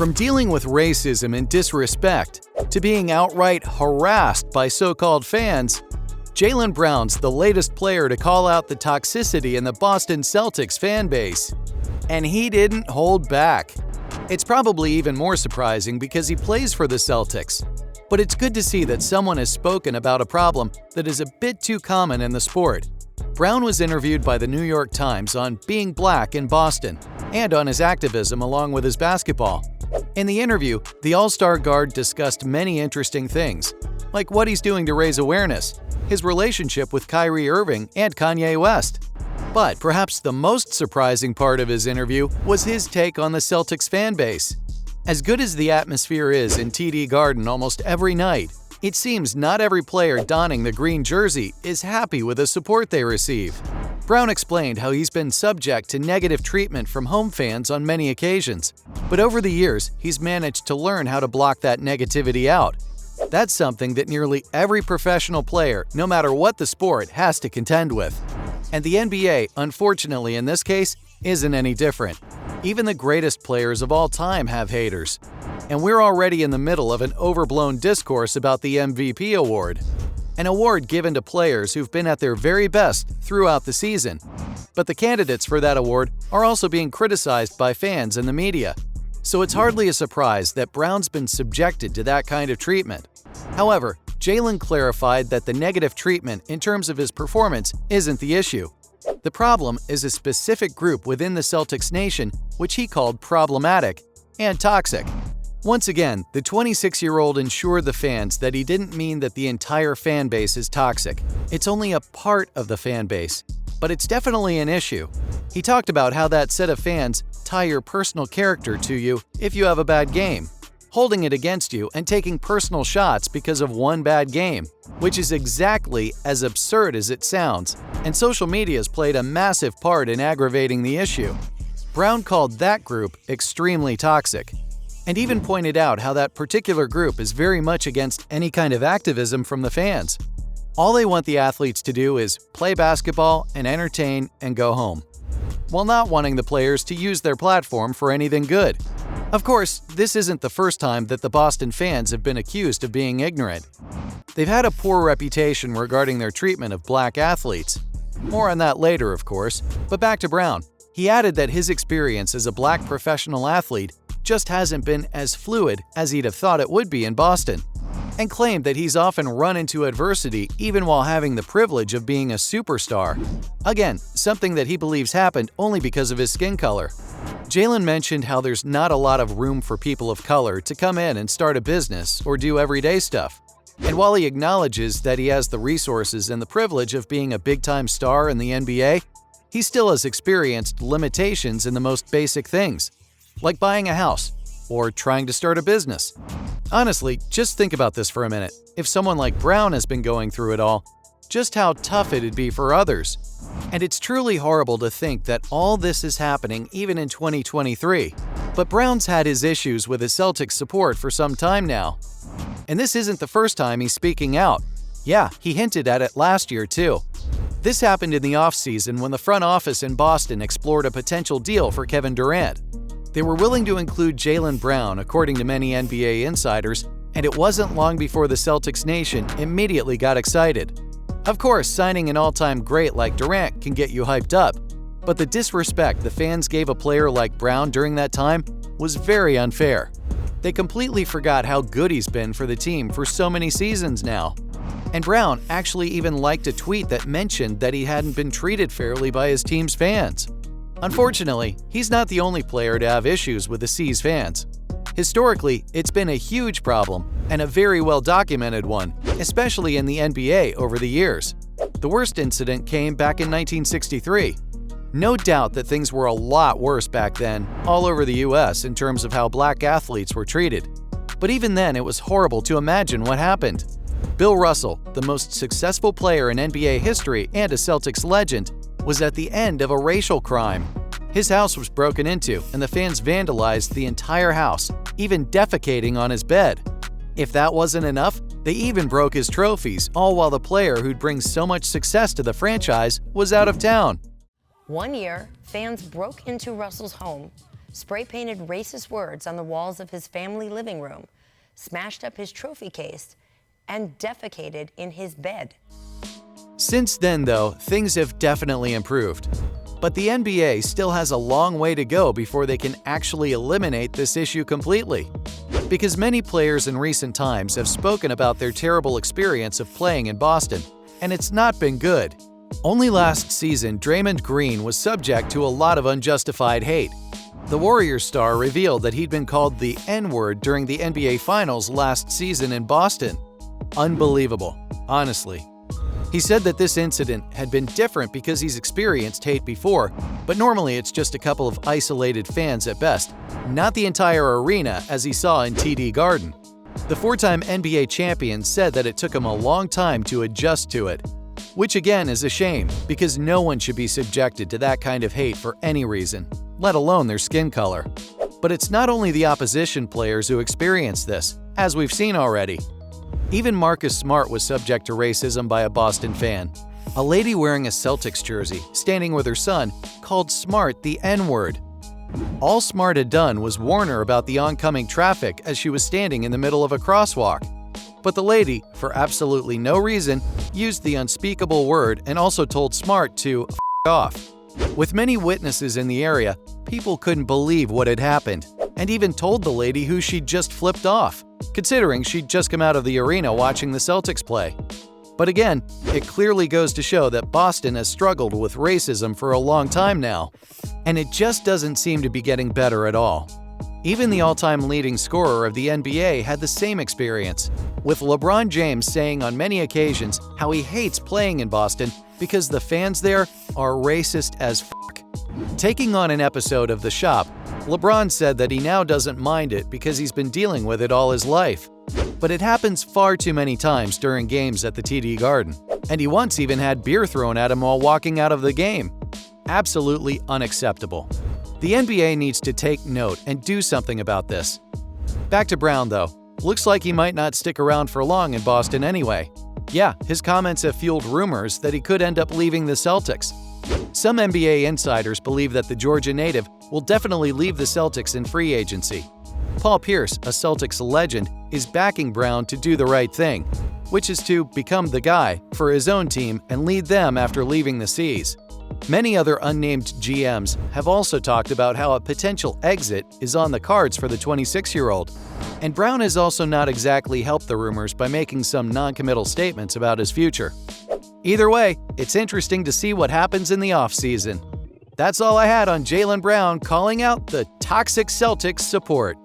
From dealing with racism and disrespect to being outright harassed by so-called fans, Jaylen Brown's the latest player to call out the toxicity in the Boston Celtics fan base. And he didn't hold back. It's probably even more surprising because he plays for the Celtics. But it's good to see that someone has spoken about a problem that is a bit too common in the sport. Brown was interviewed by the New York Times on being black in Boston and on his activism along with his basketball. In the interview, the All-Star guard discussed many interesting things, like what he's doing to raise awareness, his relationship with Kyrie Irving and Kanye West. But perhaps the most surprising part of his interview was his take on the Celtics fan base. As good as the atmosphere is in TD Garden almost every night, it seems not every player donning the green jersey is happy with the support they receive. Brown explained how he's been subject to negative treatment from home fans on many occasions, but over the years, he's managed to learn how to block that negativity out. That's something that nearly every professional player, no matter what the sport, has to contend with. And the NBA, unfortunately in this case, isn't any different. Even the greatest players of all time have haters. And we're already in the middle of an overblown discourse about the MVP award, an award given to players who've been at their very best throughout the season. But the candidates for that award are also being criticized by fans and the media. So it's hardly a surprise that Brown's been subjected to that kind of treatment. However, Jaylen clarified that the negative treatment in terms of his performance isn't the issue. The problem is a specific group within the Celtics nation, which he called problematic and toxic. Once again, the 26-year-old assured the fans that he didn't mean that the entire fan base is toxic. It's only a part of the fan base, but it's definitely an issue. He talked about how that set of fans tie your personal character to you if you have a bad game, holding it against you and taking personal shots because of one bad game, which is exactly as absurd as it sounds, and social media has played a massive part in aggravating the issue. Brown called that group extremely toxic, and even pointed out how that particular group is very much against any kind of activism from the fans. All they want the athletes to do is play basketball and entertain and go home, while not wanting the players to use their platform for anything good. Of course, this isn't the first time that the Boston fans have been accused of being ignorant. They've had a poor reputation regarding their treatment of black athletes. More on that later, of course, but back to Brown. He added that his experience as a black professional athlete just hasn't been as fluid as he'd have thought it would be in Boston, and claimed that he's often run into adversity even while having the privilege of being a superstar. Again, something that he believes happened only because of his skin color. Jaylen mentioned how there's not a lot of room for people of color to come in and start a business or do everyday stuff. And while he acknowledges that he has the resources and the privilege of being a big-time star in the NBA, he still has experienced limitations in the most basic things, like buying a house or trying to start a business. Honestly, just think about this for a minute. If someone like Brown has been going through it all, just how tough it'd be for others. And it's truly horrible to think that all this is happening even in 2023. But Brown's had his issues with his Celtics support for some time now. And this isn't the first time he's speaking out. Yeah, he hinted at it last year too. This happened in the offseason when the front office in Boston explored a potential deal for Kevin Durant. They were willing to include Jaylen Brown, according to many NBA insiders, and it wasn't long before the Celtics nation immediately got excited. Of course, signing an all-time great like Durant can get you hyped up, but the disrespect the fans gave a player like Brown during that time was very unfair. They completely forgot how good he's been for the team for so many seasons now. And Brown actually even liked a tweet that mentioned that he hadn't been treated fairly by his team's fans. Unfortunately, he's not the only player to have issues with the C's fans. Historically, it's been a huge problem and a very well-documented one, especially in the NBA over the years. The worst incident came back in 1963. No doubt that things were a lot worse back then, all over the US in terms of how black athletes were treated. But even then, it was horrible to imagine what happened. Bill Russell, the most successful player in NBA history and a Celtics legend, was at the end of a racial crime. His house was broken into and the fans vandalized the entire house, even defecating on his bed. If that wasn't enough, they even broke his trophies, all while the player who'd bring so much success to the franchise was out of town. One year, fans broke into Russell's home, spray-painted racist words on the walls of his family living room, smashed up his trophy case, and defecated in his bed. Since then, though, things have definitely improved. But the NBA still has a long way to go before they can actually eliminate this issue completely. Because many players in recent times have spoken about their terrible experience of playing in Boston, and it's not been good. Only last season, Draymond Green was subject to a lot of unjustified hate. The Warriors star revealed that he'd been called the N-word during the NBA Finals last season in Boston. Unbelievable, honestly. He said that this incident had been different because he's experienced hate before, but normally it's just a couple of isolated fans at best, not the entire arena as he saw in TD Garden. The four-time NBA champion said that it took him a long time to adjust to it, which again is a shame because no one should be subjected to that kind of hate for any reason, let alone their skin color. But it's not only the opposition players who experience this, as we've seen already. Even Marcus Smart was subject to racism by a Boston fan. A lady wearing a Celtics jersey, standing with her son, called Smart the N-word. All Smart had done was warn her about the oncoming traffic as she was standing in the middle of a crosswalk. But the lady, for absolutely no reason, used the unspeakable word and also told Smart to f*** off. With many witnesses in the area, people couldn't believe what had happened, and even told the lady who she'd just flipped off, considering she'd just come out of the arena watching the Celtics play. But again, it clearly goes to show that Boston has struggled with racism for a long time now, and it just doesn't seem to be getting better at all. Even the all-time leading scorer of the NBA had the same experience, with LeBron James saying on many occasions how he hates playing in Boston because the fans there are racist as fuck. Taking on an episode of The Shop, LeBron said that he now doesn't mind it because he's been dealing with it all his life. But it happens far too many times during games at the TD Garden, and he once even had beer thrown at him while walking out of the game. Absolutely unacceptable. The NBA needs to take note and do something about this. Back to Brown, though. Looks like he might not stick around for long in Boston anyway. Yeah, his comments have fueled rumors that he could end up leaving the Celtics. Some NBA insiders believe that the Georgia native will definitely leave the Celtics in free agency. Paul Pierce, a Celtics legend, is backing Brown to do the right thing, which is to become the guy for his own team and lead them after leaving the C's. Many other unnamed GMs have also talked about how a potential exit is on the cards for the 26-year-old. And Brown has also not exactly helped the rumors by making some non-committal statements about his future. Either way, it's interesting to see what happens in the offseason. That's all I had on Jaylen Brown calling out the toxic Celtics support.